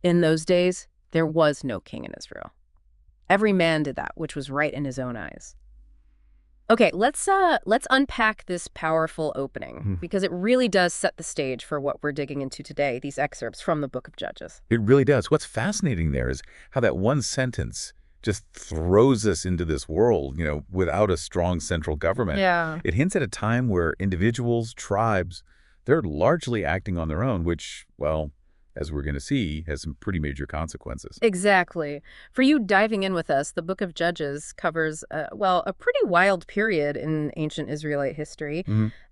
In those days, there was no king in Israel. Every man did that which was right in his own eyes. Okay, let's unpack this powerful opening, because it really does set the stage for what we're digging into today, these excerpts from the Book of Judges. It really does. What's fascinating there is how that one sentence just throws us into this world, without a strong central government. Yeah. It hints at a time where individuals, tribes, they're largely acting on their own, which, well, as we're going to see, has some pretty major consequences. Exactly. For you diving in with us, the Book of Judges covers, a pretty wild period in ancient Israelite history.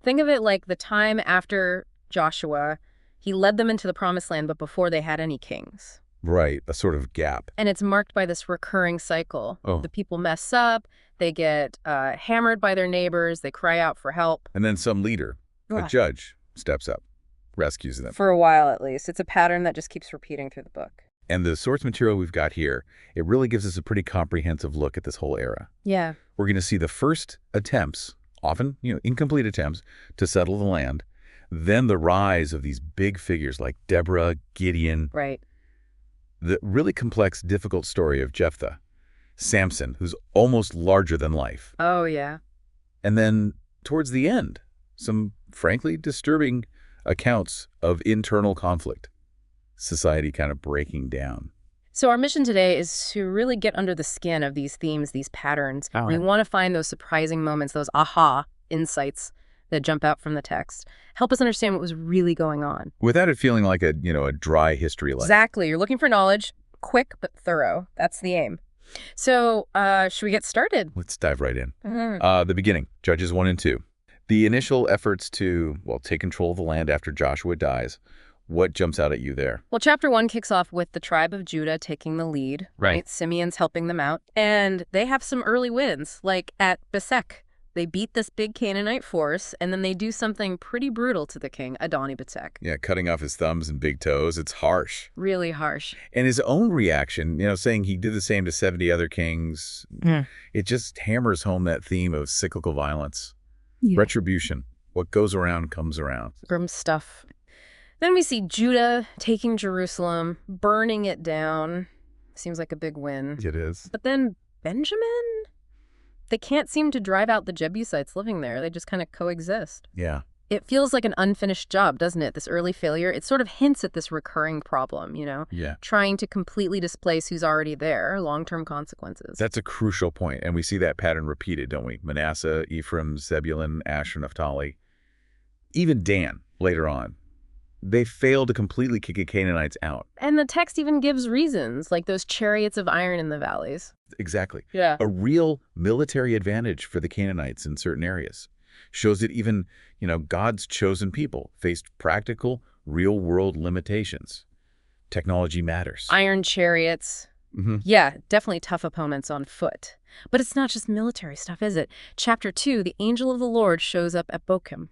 Think of it like the time after Joshua. He led them into the Promised Land, but before they had any kings. Right, a sort of gap. And it's marked by this recurring cycle. Oh. The people mess up, they get hammered by their neighbors, they cry out for help. And then some leader, a judge, steps up, rescues them. For a while, at least. It's a pattern that just keeps repeating through the book. And the source material we've got here, it really gives us a pretty comprehensive look at this whole era. Yeah. We're going to see the first attempts, often, incomplete attempts, to settle the land, then the rise of these big figures like Deborah, Gideon. Right. The really complex, difficult story of Jephthah, Samson, who's almost larger than life. Oh, yeah. And then, towards the end, some frankly disturbing accounts of internal conflict, society kind of breaking down. So our mission today is to really get under the skin of these themes, these patterns. Oh, We yeah. want to find those surprising moments, those aha insights that jump out from the text. Help us understand what was really going on. Without it feeling like a dry history lesson. Exactly. You're looking for knowledge, quick but thorough. That's the aim. So should we get started? Let's dive right in. The beginning, Judges 1 and 2. The initial efforts to, take control of the land after Joshua dies. What jumps out at you there? Well, chapter 1 kicks off with the tribe of Judah taking the lead. Right. Simeon's helping them out. And they have some early wins, like at Besek. They beat this big Canaanite force, and then they do something pretty brutal to the king, Adoni-Bezek. Yeah, cutting off his thumbs and big toes. It's harsh. Really harsh. And his own reaction, saying he did the same to 70 other kings, it just hammers home that theme of cyclical violence. Yeah. Retribution. What goes around comes around. Grim stuff. Then we see Judah taking Jerusalem, burning it down. Seems like a big win. It is. But then Benjamin? They can't seem to drive out the Jebusites living there. They just kind of coexist. Yeah. It feels like an unfinished job, doesn't it? This early failure. It sort of hints at this recurring problem, Yeah. Trying to completely displace who's already there, long-term consequences. That's a crucial point, and we see that pattern repeated, don't we? Manasseh, Ephraim, Zebulun, Asher, Naphtali. Even Dan, later on. They fail to completely kick the Canaanites out. And the text even gives reasons, like those chariots of iron in the valleys. Exactly. Yeah. A real military advantage for the Canaanites in certain areas. Shows that even, God's chosen people faced practical, real-world limitations. Technology matters. Iron chariots. Yeah, definitely tough opponents on foot. But it's not just military stuff, is it? Chapter 2, the angel of the Lord shows up at Bochum.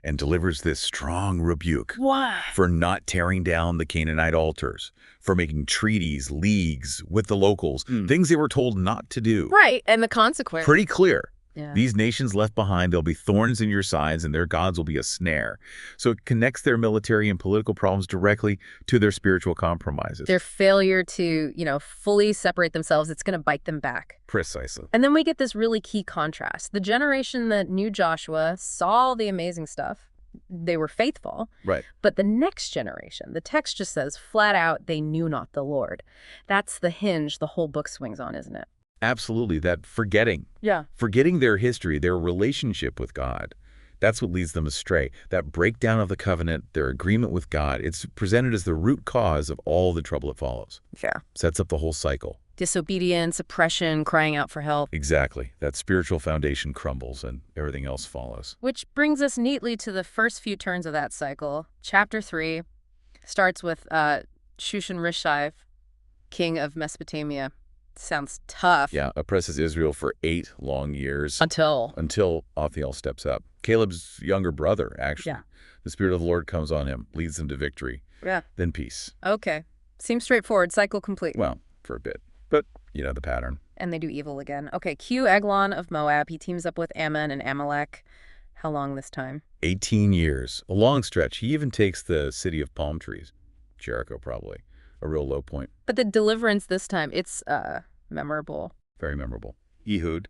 And delivers this strong rebuke. Wow. For not tearing down the Canaanite altars, for making treaties, leagues with the locals, things they were told not to do. Right, and the consequence. Pretty clear. Yeah. These nations left behind, there'll be thorns in your sides, and their gods will be a snare. So it connects their military and political problems directly to their spiritual compromises. Their failure to, fully separate themselves, it's going to bite them back. Precisely. And then we get this really key contrast. The generation that knew Joshua saw all the amazing stuff. They were faithful. Right. But the next generation, the text just says flat out, they knew not the Lord. That's the hinge the whole book swings on, isn't it? Absolutely. That forgetting. Yeah. Forgetting their history, their relationship with God. That's what leads them astray. That breakdown of the covenant, their agreement with God, it's presented as the root cause of all the trouble that follows. Yeah. Sets up the whole cycle. Disobedience, oppression, crying out for help. Exactly. That spiritual foundation crumbles and everything else follows. Which brings us neatly to the first few turns of that cycle. Chapter 3 starts with Shushan-Rishav, king of Mesopotamia. Sounds tough. Yeah, oppresses Israel for 8 long years. Until Othniel steps up. Caleb's younger brother, actually. Yeah. The Spirit of the Lord comes on him, leads them to victory. Yeah. Then peace. Okay. Seems straightforward. Cycle complete. Well, for a bit. But, the pattern. And they do evil again. Okay, cue Eglon of Moab. He teams up with Ammon and Amalek. How long this time? 18 years. A long stretch. He even takes the city of palm trees. Jericho, probably. a real low point. But the deliverance this time, it's memorable. Very memorable. Ehud,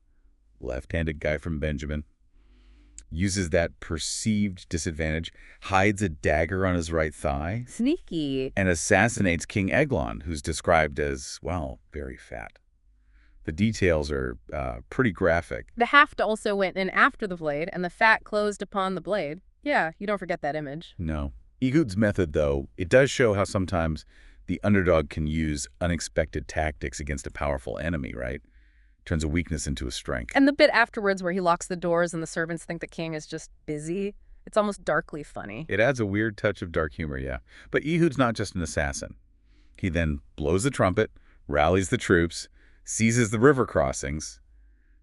left-handed guy from Benjamin, uses that perceived disadvantage, hides a dagger on his right thigh, Sneaky. and assassinates King Eglon, who's described as, well, very fat. The details are pretty graphic. The haft also went in after the blade, and the fat closed upon the blade. Yeah, you don't forget that image. No. Ehud's method, though, it does show how sometimes the underdog can use unexpected tactics against a powerful enemy, right? Turns a weakness into a strength. And the bit afterwards where he locks the doors and the servants think the king is just busy, it's almost darkly funny. It adds a weird touch of dark humor, yeah. But Ehud's not just an assassin. He then blows the trumpet, rallies the troops, seizes the river crossings,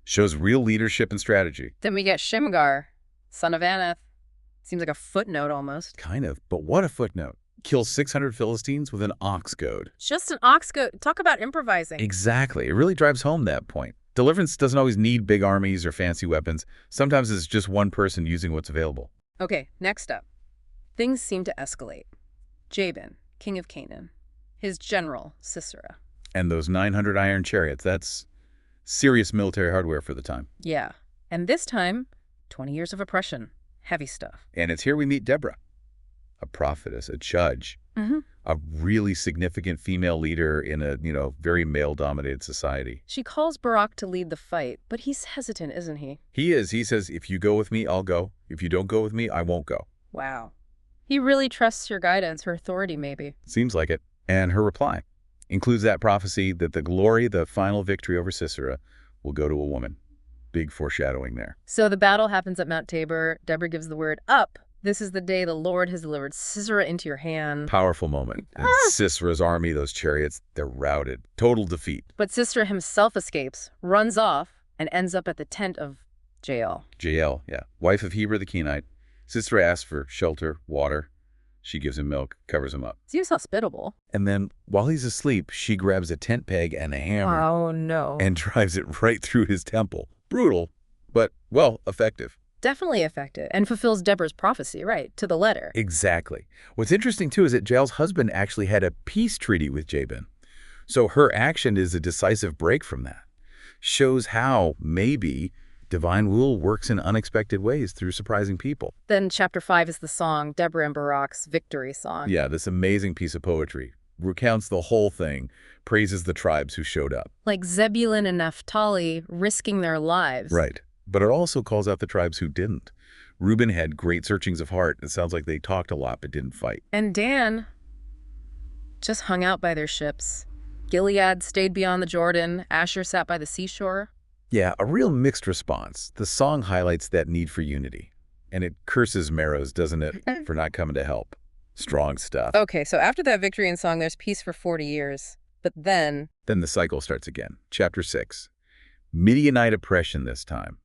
shows real leadership and strategy. Then we get Shimgar, son of Anath. Seems like a footnote almost. Kind of, but what a footnote. Kills 600 Philistines with an ox goad. Just an ox goad. Talk about improvising. Exactly. It really drives home that point. Deliverance doesn't always need big armies or fancy weapons. Sometimes it's just one person using what's available. Okay, next up. Things seem to escalate. Jabin, king of Canaan. His general, Sisera. And those 900 iron chariots, that's serious military hardware for the time. Yeah. And this time, 20 years of oppression. Heavy stuff. And it's here we meet Deborah, a prophetess, a judge, a really significant female leader in a, very male-dominated society. She calls Barak to lead the fight, but he's hesitant, isn't he? He is. He says, if you go with me, I'll go. If you don't go with me, I won't go. Wow. He really trusts your guidance, her authority, maybe. Seems like it. And her reply includes that prophecy that the glory, the final victory over Sisera, will go to a woman. Big foreshadowing there. So the battle happens at Mount Tabor. Deborah gives the word up. This is the day the Lord has delivered Sisera into your hand. Powerful moment. And Sisera's army, those chariots, they're routed. Total defeat. But Sisera himself escapes, runs off, and ends up at the tent of Jael. Jael, yeah. Wife of Heber the Kenite. Sisera asks for shelter, water. She gives him milk, covers him up. Seems hospitable. And then, while he's asleep, she grabs a tent peg and a hammer. Oh, no. And drives it right through his temple. Brutal, but, well, effective. Definitely effective, and fulfills Deborah's prophecy, right, to the letter. Exactly. What's interesting, too, is that Jael's husband actually had a peace treaty with Jabin. So her action is a decisive break from that. Shows how, maybe, divine rule works in unexpected ways through surprising people. Then chapter 5 is the song, Deborah and Barak's victory song. Yeah, this amazing piece of poetry. Recounts the whole thing, praises the tribes who showed up. Like Zebulun and Naphtali risking their lives. Right. But it also calls out the tribes who didn't. Reuben had great searchings of heart. It sounds like they talked a lot but didn't fight. And Dan just hung out by their ships. Gilead stayed beyond the Jordan. Asher sat by the seashore. Yeah, a real mixed response. The song highlights that need for unity. And it curses Meroz, doesn't it, for not coming to help. Strong stuff. Okay, so after that victory in song, there's peace for 40 years. But then the cycle starts again. Chapter 6. Midianite oppression this time.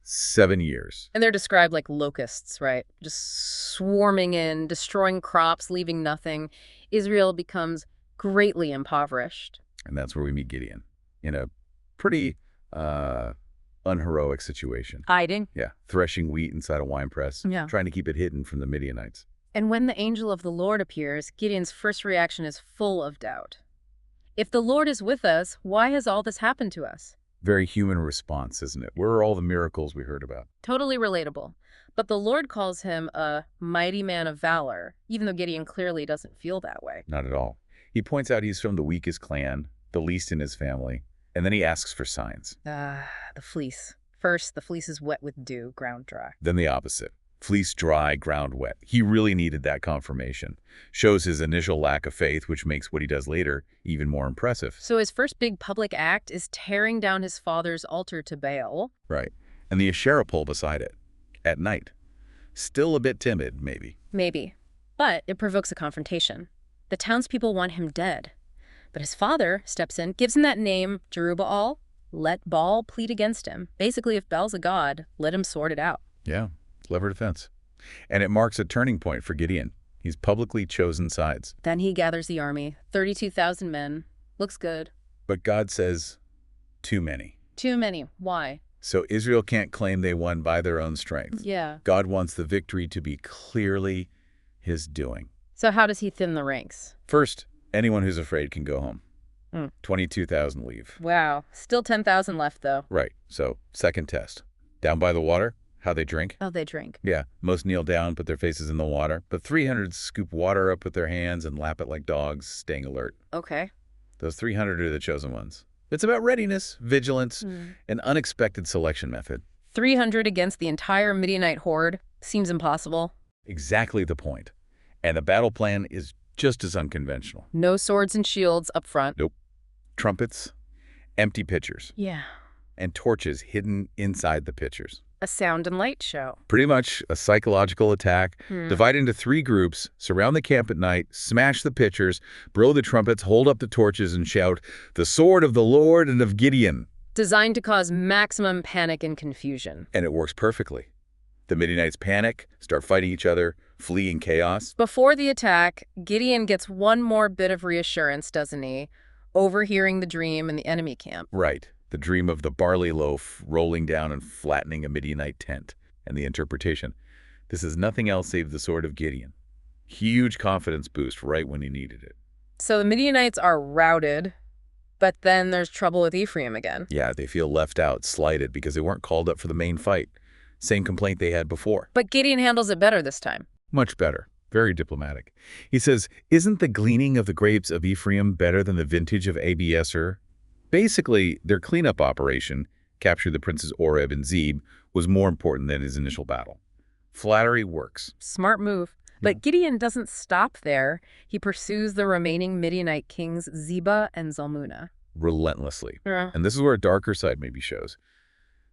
7 years. And they're described like locusts, right? Just swarming in, destroying crops, leaving nothing. Israel becomes greatly impoverished. And that's where we meet Gideon in a pretty unheroic situation. Hiding. Yeah, threshing wheat inside a wine press, trying to keep it hidden from the Midianites. And when the angel of the Lord appears, Gideon's first reaction is full of doubt. If the Lord is with us, why has all this happened to us? Very human response, isn't it? Where are all the miracles we heard about? Totally relatable. But the Lord calls him a mighty man of valor, even though Gideon clearly doesn't feel that way. Not at all. He points out he's from the weakest clan, the least in his family, and then he asks for signs. The fleece. First, the fleece is wet with dew, ground dry. Then the opposite. Fleece dry, ground wet. He really needed that confirmation. Shows his initial lack of faith, which makes what he does later even more impressive. So his first big public act is tearing down his father's altar to Baal. Right. And the Asherah pole beside it. At night. Still a bit timid, maybe. Maybe. But it provokes a confrontation. The townspeople want him dead. But his father steps in, gives him that name, Jerubbaal. Let Baal plead against him. Basically, if Baal's a god, let him sort it out. Yeah. Clever defense. And it marks a turning point for Gideon. He's publicly chosen sides. Then he gathers the army, 32,000 men. Looks good. But God says, too many. Too many. Why? So Israel can't claim they won by their own strength. Yeah. God wants the victory to be clearly his doing. So how does he thin the ranks? First, Anyone who's afraid can go home. Hmm. 22,000 leave. Wow. Still 10,000 left, though. Right. So, second test. Down by the water, how they drink. Oh, they drink. Yeah, most kneel down, put their faces in the water. But 300 scoop water up with their hands and lap it like dogs, staying alert. Okay. Those 300 are the chosen ones. It's about readiness, vigilance, an unexpected selection method. 300 against the entire Midianite horde seems impossible. Exactly the point. And the battle plan is just as unconventional. No swords and shields up front. Nope. Trumpets, empty pitchers, Yeah. and torches hidden inside the pitchers. A sound and light show. Pretty much a psychological attack. Divide into 3 groups, surround the camp at night, smash the pitchers, blow the trumpets, hold up the torches, and shout, "The sword of the Lord and of Gideon." Designed to cause maximum panic and confusion. And it works perfectly. The Midianites panic, start fighting each other, flee in chaos. Before the attack, Gideon gets one more bit of reassurance, doesn't he? Overhearing the dream in the enemy camp. Right. The dream of the barley loaf rolling down and flattening a Midianite tent. And the interpretation. This is nothing else save the sword of Gideon. Huge confidence boost right when he needed it. So the Midianites are routed, but then there's trouble with Ephraim again. Yeah, they feel left out, slighted, because they weren't called up for the main fight. Same complaint they had before. But Gideon handles it better this time. Much better. Very diplomatic. He says, "Isn't the gleaning of the grapes of Ephraim better than the vintage of Abiezer?" Basically, their cleanup operation, capture the princes Oreb and Zeb, was more important than his initial battle. Flattery works. Smart move. But Gideon doesn't stop there. He pursues the remaining Midianite kings, Zebah and Zalmunna. Relentlessly. Yeah. And this is where a darker side maybe shows.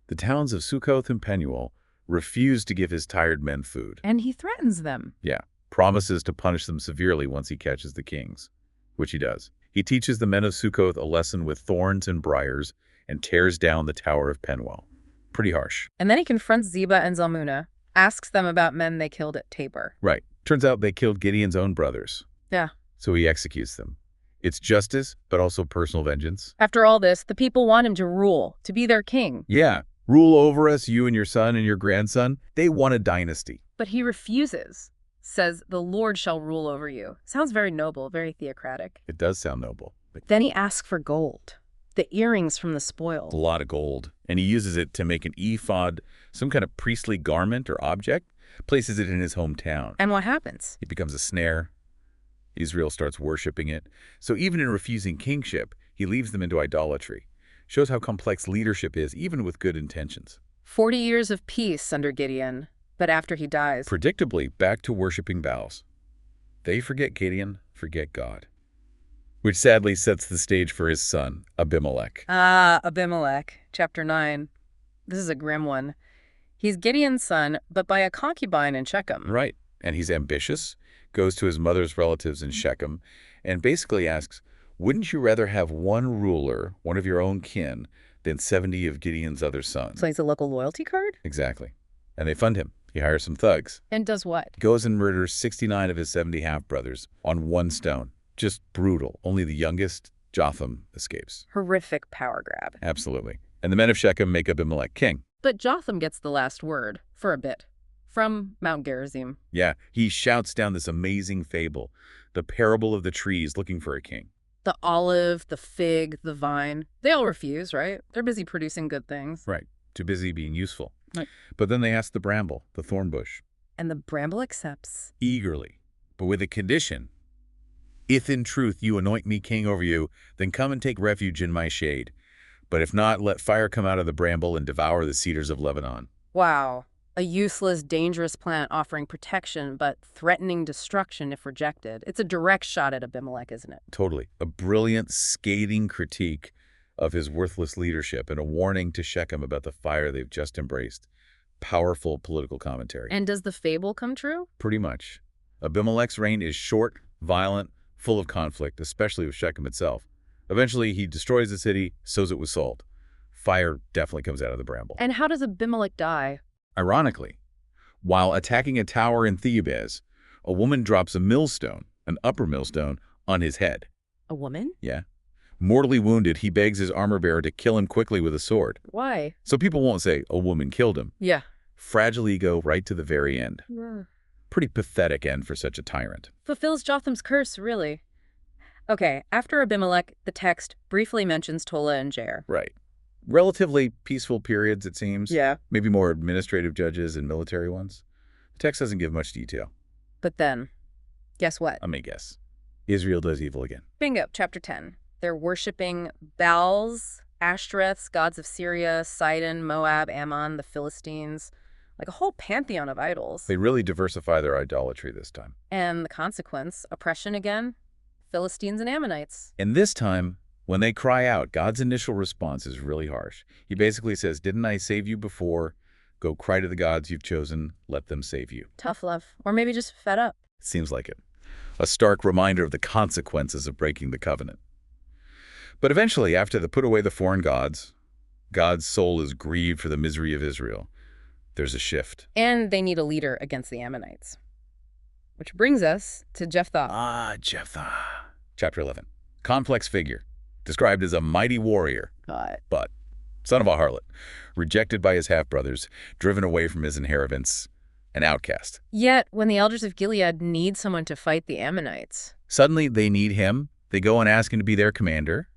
The towns of Sukkoth and Penuel refuse to give his tired men food. And he threatens them. Yeah. Promises to punish them severely once he catches the kings, which he does. He teaches the men of Sukkoth a lesson with thorns and briars and tears down the tower of Penuel. Pretty harsh. And then he confronts Zebah and Zalmunna, asks them about men they killed at Tabor. Right. Turns out they killed Gideon's own brothers. Yeah. So he executes them. It's justice, but also personal vengeance. After all this, the people want him to rule, to be their king. Yeah. Rule over us, you and your son and your grandson. They want a dynasty. But he refuses. Says, "The Lord shall rule over you." Sounds very noble, very theocratic. It does sound noble. But Then he asks for gold. The earrings from the spoil. a lot of gold. And he uses it to make an ephod, some kind of priestly garment or object, places it in his hometown. And what happens? It becomes a snare. Israel starts worshiping it. So even in refusing kingship, he leaves them into idolatry. Shows how complex leadership is, even with good intentions. 40 years of peace under Gideon, but after he dies. Predictably, back to worshiping Baals. They forget Gideon, forget God. Which sadly sets the stage for his son, Abimelech. Abimelech, chapter 9. This is a grim one. He's Gideon's son, but by a concubine in Shechem. Right. And he's ambitious, goes to his mother's relatives in Shechem, and basically asks, wouldn't you rather have one ruler, one of your own kin, than 70 of Gideon's other sons? So he's a local loyalty card? Exactly. And they fund him. He hires some thugs. And does what? Goes and murders 69 of his 70 half-brothers on one stone. Just brutal. Only the youngest, Jotham, escapes. Horrific power grab. Absolutely. And the men of Shechem make Abimelech king. But Jotham gets the last word, for a bit, from Mount Gerizim. Yeah, he shouts down this amazing fable, the parable of the trees looking for a king. The olive, the fig, the vine, they all refuse, right? They're busy producing good things. Right. Too busy being useful. Right. But then they ask the bramble, the thorn bush. And the bramble accepts. Eagerly, but with a condition. If in truth you anoint me king over you, then come and take refuge in my shade. But if not, let fire come out of the bramble and devour the cedars of Lebanon. Wow. A useless, dangerous plant offering protection, but threatening destruction if rejected. It's a direct shot at Abimelech, isn't it? Totally. A brilliant, scathing critique of his worthless leadership and a warning to Shechem about the fire they've just embraced. Powerful political commentary. And does the fable come true? Pretty much. Abimelech's reign is short, violent, full of conflict, especially with Shechem itself. Eventually, he destroys the city, sows it with salt. Fire definitely comes out of the bramble. And how does Abimelech die? Ironically, while attacking a tower in Thebes, a woman drops a millstone, an upper millstone, on his head. A woman? Yeah. Mortally wounded, he begs his armor-bearer to kill him quickly with a sword. Why? So people won't say, a woman killed him. Yeah. Fragile ego right to the very end. Yeah. Pretty pathetic end for such a tyrant. Fulfills Jotham's curse, really. Okay, after Abimelech, the text briefly mentions Tola and Jair. Right. Relatively peaceful periods, it seems. Yeah. Maybe more administrative judges and military ones. The text doesn't give much detail. But then, guess what? I may guess. Israel does evil again. Bingo, chapter 10. They're worshipping Baals, Ashtoreths, gods of Syria, Sidon, Moab, Ammon, the Philistines, like a whole pantheon of idols. They really diversify their idolatry this time. And the consequence, oppression again, Philistines and Ammonites. And this time, when they cry out, God's initial response is really harsh. He basically says, didn't I save you before? Go cry to the gods you've chosen, let them save you. Tough love. Or maybe just fed up. Seems like it. A stark reminder of the consequences of breaking the covenant. But eventually, after they put away the foreign gods, God's soul is grieved for the misery of Israel. There's a shift. And they need a leader against the Ammonites. Which brings us to Jephthah. Jephthah. Chapter 11. Complex figure. Described as a mighty warrior. But son of a harlot. Rejected by his half-brothers. Driven away from his inheritance. An outcast. Yet, when the elders of Gilead need someone to fight the Ammonites, suddenly they need him. They go and ask him to be their commander.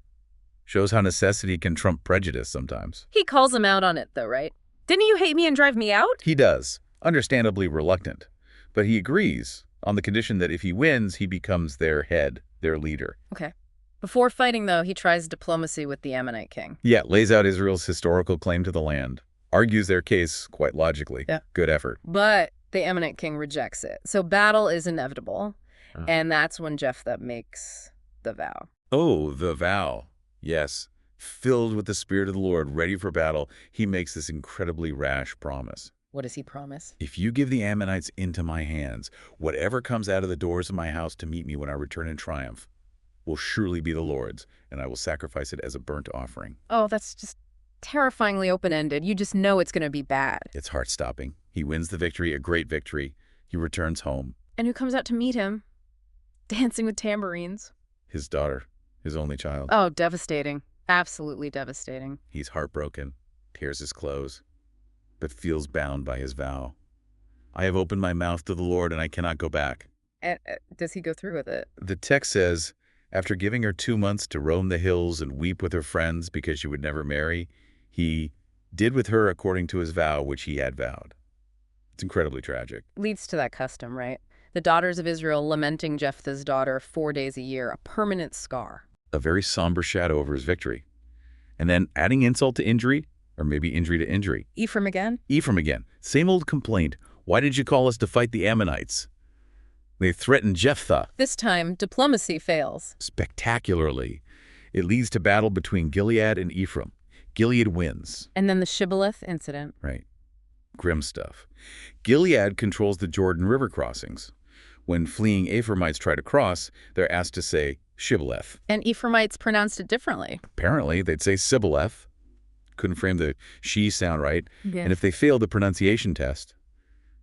Shows how necessity can trump prejudice sometimes. He calls them out on it, though, right? Didn't you hate me and drive me out? He does, understandably reluctant. But he agrees on the condition that if he wins, he becomes their head, their leader. Okay. Before fighting, though, he tries diplomacy with the Ammonite king. Yeah, lays out Israel's historical claim to the land. Argues their case quite logically. Yeah. Good effort. But the Ammonite king rejects it. So battle is inevitable. And that's when Jephthah makes the vow. Oh, the vow. Yes. Filled with the Spirit of the Lord, ready for battle, he makes this incredibly rash promise. What does he promise? If you give the Ammonites into my hands, whatever comes out of the doors of my house to meet me when I return in triumph will surely be the Lord's, and I will sacrifice it as a burnt offering. Oh, that's just terrifyingly open-ended. You just know it's going to be bad. It's heart-stopping. He wins the victory, a great victory. He returns home. And who comes out to meet him? Dancing with tambourines. His daughter, his only child. Oh, devastating. Absolutely devastating. He's heartbroken, tears his clothes, but feels bound by his vow. I have opened my mouth to the Lord, and I cannot go back. Does he go through with it? The text says, after giving her 2 months to roam the hills and weep with her friends because she would never marry, he did with her according to his vow, which he had vowed. It's incredibly tragic. Leads to that custom, right? The daughters of Israel lamenting Jephthah's daughter 4 days a year, a permanent scar. A very somber shadow over his victory. And then adding insult to injury, or maybe injury to injury. Ephraim again? Ephraim again. Same old complaint. Why did you call us to fight the Ammonites? They threatened Jephthah. This time, diplomacy fails. Spectacularly. It leads to battle between Gilead and Ephraim. Gilead wins. And then the Shibboleth incident. Right. Grim stuff. Gilead controls the Jordan River crossings. When fleeing Ephraimites try to cross, they're asked to say Shibboleth. And Ephraimites pronounced it differently. Apparently, they'd say Sibboleth. Couldn't frame the she sound right. Yeah. And if they failed the pronunciation test,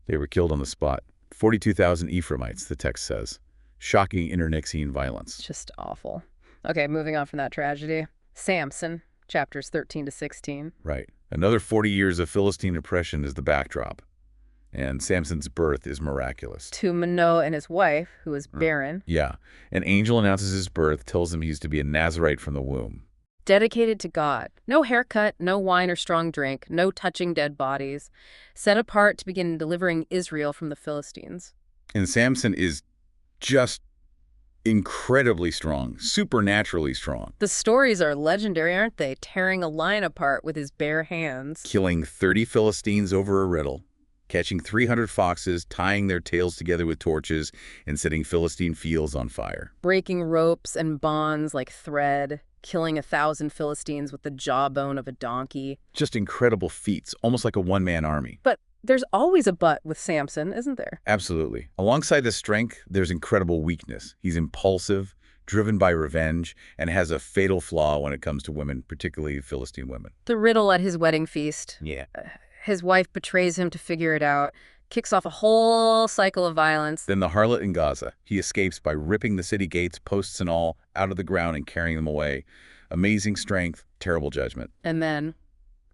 they were killed on the spot. 42,000 Ephraimites, the text says. Shocking internecine violence. Just awful. Okay, moving on from that tragedy. Samson, chapters 13 to 16. Right. Another 40 years of Philistine oppression is the backdrop. And Samson's birth is miraculous. To Manoah and his wife, who is barren. Yeah. An angel announces his birth, tells him he's to be a Nazirite from the womb. Dedicated to God. No haircut, no wine or strong drink, no touching dead bodies. Set apart to begin delivering Israel from the Philistines. And Samson is just incredibly strong, supernaturally strong. The stories are legendary, aren't they? Tearing a lion apart with his bare hands. Killing 30 Philistines over a riddle. Catching 300 foxes, tying their tails together with torches, and setting Philistine fields on fire. Breaking ropes and bonds like thread. Killing 1,000 Philistines with the jawbone of a donkey. Just incredible feats, almost like a one-man army. But there's always a but with Samson, isn't there? Absolutely. Alongside the strength, there's incredible weakness. He's impulsive, driven by revenge, and has a fatal flaw when it comes to women, particularly Philistine women. The riddle at his wedding feast. Yeah. His wife betrays him to figure it out, kicks off a whole cycle of violence. Then the harlot in Gaza. He escapes by ripping the city gates, posts and all, out of the ground and carrying them away. Amazing strength, terrible judgment. And then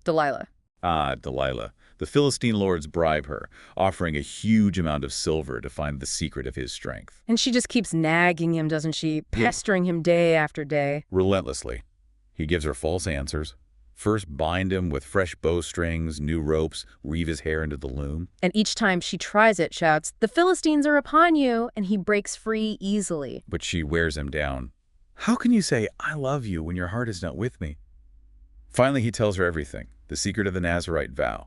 Delilah. Delilah. The Philistine lords bribe her, offering a huge amount of silver to find the secret of his strength. And she just keeps nagging him, doesn't she? Pestering him day after day. Relentlessly. He gives her false answers. First bind him with fresh bowstrings, new ropes, weave his hair into the loom. And each time she tries it, shouts, "The Philistines are upon you," and he breaks free easily. But she wears him down. How can you say, "I love you," when your heart is not with me? Finally, he tells her everything. The secret of the Nazirite vow.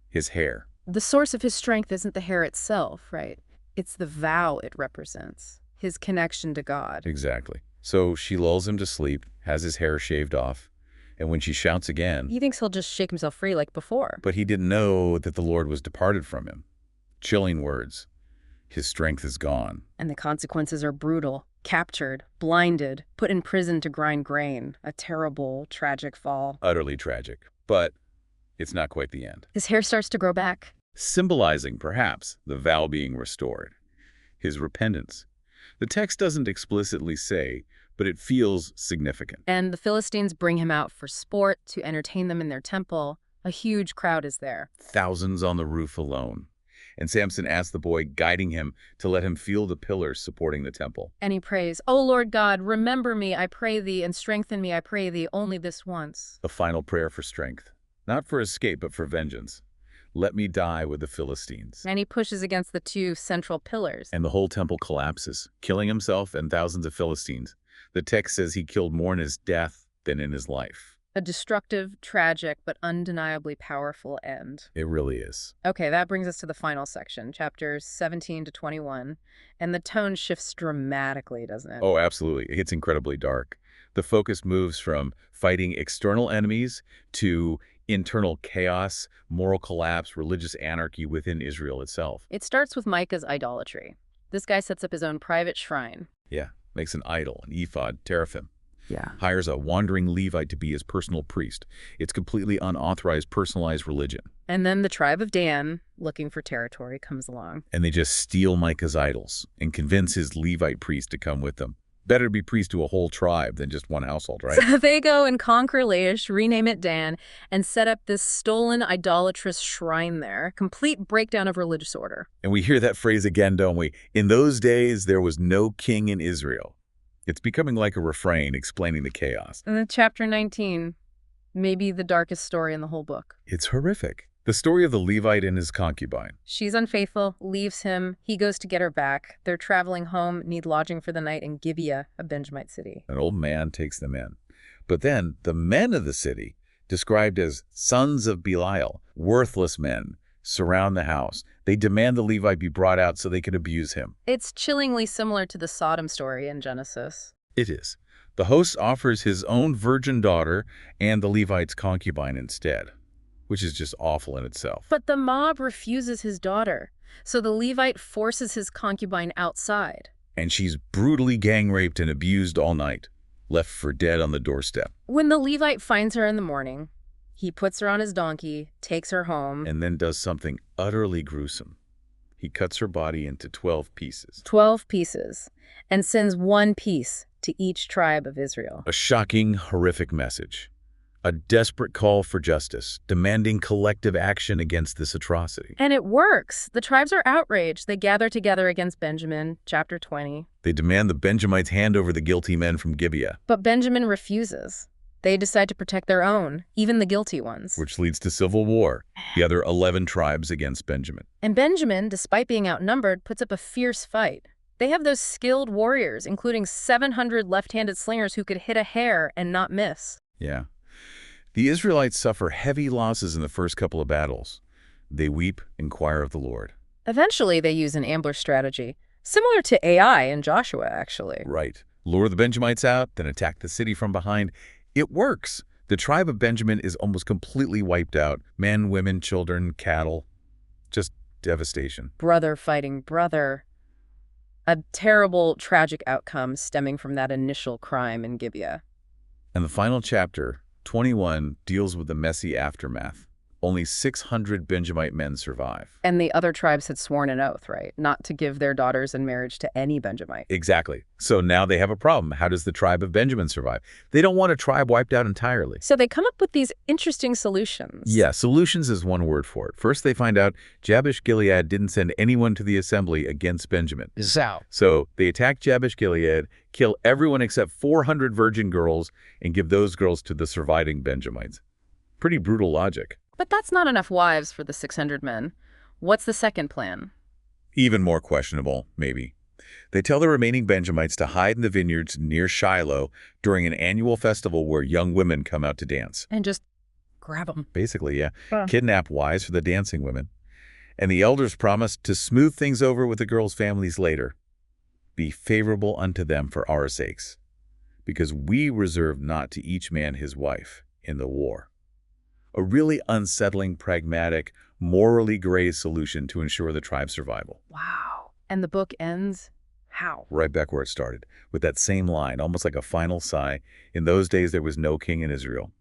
His hair. The source of his strength isn't the hair itself, right? It's the vow it represents. His connection to God. Exactly. So she lulls him to sleep, has his hair shaved off, and when she shouts again... He thinks he'll just shake himself free like before. But he didn't know that the Lord was departed from him. Chilling words. His strength is gone. And the consequences are brutal. Captured, blinded, put in prison to grind grain. A terrible, tragic fall. Utterly tragic. But it's not quite the end. His hair starts to grow back. Symbolizing, perhaps, the vow being restored. His repentance. The text doesn't explicitly say, but it feels significant. And the Philistines bring him out for sport to entertain them in their temple. A huge crowd is there. Thousands on the roof alone. And Samson asks the boy guiding him to let him feel the pillars supporting the temple. And he prays, "O Lord God, remember me, I pray thee, and strengthen me, I pray thee, only this once." A final prayer for strength. Not for escape, but for vengeance. Let me die with the Philistines. And he pushes against the two central pillars. And the whole temple collapses, killing himself and thousands of Philistines. The text says he killed more in his death than in his life. A destructive, tragic, but undeniably powerful end. It really is. Okay, that brings us to the final section, chapters 17 to 21. And the tone shifts dramatically, doesn't it? Oh, absolutely. It gets incredibly dark. The focus moves from fighting external enemies to internal chaos, moral collapse, religious anarchy within Israel itself. It starts with Micah's idolatry. This guy sets up his own private shrine. Yeah, makes an idol, an ephod, teraphim. Yeah. Hires a wandering Levite to be his personal priest. It's completely unauthorized, personalized religion. And then the tribe of Dan, looking for territory, comes along. And they just steal Micah's idols and convince his Levite priest to come with them. Better to be priest to a whole tribe than just one household, right? So they go and conquer Laish, rename it Dan, and set up this stolen, idolatrous shrine there. Complete breakdown of religious order. And we hear that phrase again, don't we? In those days, there was no king in Israel. It's becoming like a refrain explaining the chaos. And then chapter 19, maybe the darkest story in the whole book. It's horrific. The story of the Levite and his concubine. She's unfaithful, leaves him. He goes to get her back. They're traveling home, need lodging for the night in Gibeah, a Benjamite city. An old man takes them in. But then the men of the city, described as sons of Belial, worthless men, surround the house. They demand the Levite be brought out so they can abuse him. It's chillingly similar to the Sodom story in Genesis. It is. The host offers his own virgin daughter and the Levite's concubine instead, which is just awful in itself. But the mob refuses his daughter, so the Levite forces his concubine outside. And she's brutally gang-raped and abused all night, left for dead on the doorstep. When the Levite finds her in the morning, he puts her on his donkey, takes her home. And then does something utterly gruesome. He cuts her body into 12 pieces. 12 pieces, and sends one piece to each tribe of Israel. A shocking, horrific message. A desperate call for justice, demanding collective action against this atrocity. And it works. The tribes are outraged. They gather together against Benjamin, chapter 20. They demand the Benjamites hand over the guilty men from Gibeah. But Benjamin refuses. They decide to protect their own, even the guilty ones. Which leads to civil war, the other 11 tribes against Benjamin. And Benjamin, despite being outnumbered, puts up a fierce fight. They have those skilled warriors, including 700 left-handed slingers who could hit a hair and not miss. Yeah. The Israelites suffer heavy losses in the first couple of battles. They weep, inquire of the Lord. Eventually, they use an ambush strategy, similar to AI in Joshua, actually. Right. Lure the Benjamites out, then attack the city from behind. It works. The tribe of Benjamin is almost completely wiped out. Men, women, children, cattle. Just devastation. Brother fighting brother. A terrible, tragic outcome stemming from that initial crime in Gibeah. And the final chapter, 21, deals with the messy aftermath. Only 600 Benjamite men survive. And the other tribes had sworn an oath, right? Not to give their daughters in marriage to any Benjamite. Exactly. So now they have a problem. How does the tribe of Benjamin survive? They don't want a tribe wiped out entirely. So they come up with these interesting solutions. Yeah, solutions is one word for it. First, they find out Jabesh-Gilead didn't send anyone to the assembly against Benjamin. So they attack Jabesh-Gilead, kill everyone except 400 virgin girls, and give those girls to the surviving Benjamites. Pretty brutal logic. But that's not enough wives for the 600 men. What's the second plan? Even more questionable, maybe. They tell the remaining Benjamites to hide in the vineyards near Shiloh during an annual festival where young women come out to dance. And just grab them. Basically, yeah. Kidnap wives for the dancing women. And the elders promise to smooth things over with the girls' families later. Be favorable unto them for our sakes, because we reserve not to each man his wife in the war. A really unsettling, pragmatic, morally gray solution to ensure the tribe's survival. Wow. And the book ends how? Right back where it started, with that same line, almost like a final sigh. In those days there was no king in Israel.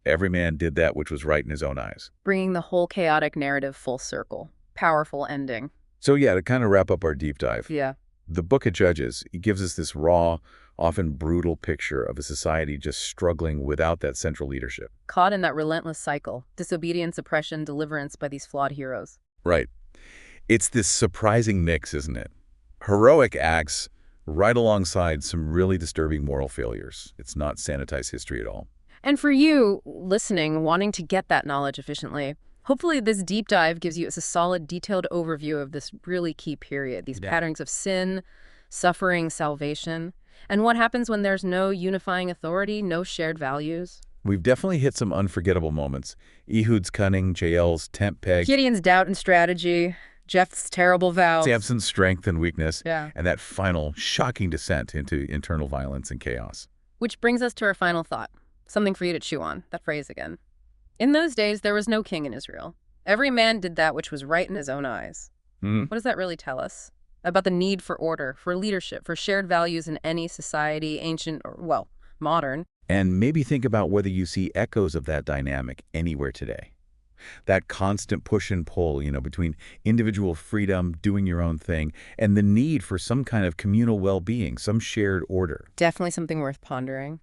Every man did that which was right in his own eyes. Bringing the whole chaotic narrative full circle. Powerful ending. So yeah, to kind of wrap up our deep dive. Yeah. The book of Judges, it gives us this raw, often brutal picture of a society just struggling without that central leadership. Caught in that relentless cycle. Disobedience, oppression, deliverance by these flawed heroes. Right. It's this surprising mix, isn't it? Heroic acts right alongside some really disturbing moral failures. It's not sanitized history at all. And for you, listening, wanting to get that knowledge efficiently, hopefully this deep dive gives you a solid, detailed overview of this really key period, these patterns of sin, suffering, salvation, and what happens when there's no unifying authority, no shared values. We've definitely hit some unforgettable moments. Ehud's cunning, Jael's tent peg, Gideon's doubt and strategy, Jephthah's terrible vows, Samson's strength and weakness, yeah, and that final, shocking descent into internal violence and chaos. Which brings us to our final thought. Something for you to chew on, that phrase again. In those days, there was no king in Israel. Every man did that which was right in his own eyes. What does that really tell us? About the need for order, for leadership, for shared values in any society, ancient or, well, modern. And maybe think about whether you see echoes of that dynamic anywhere today. That constant push and pull, between individual freedom, doing your own thing, and the need for some kind of communal well-being, some shared order. Definitely something worth pondering.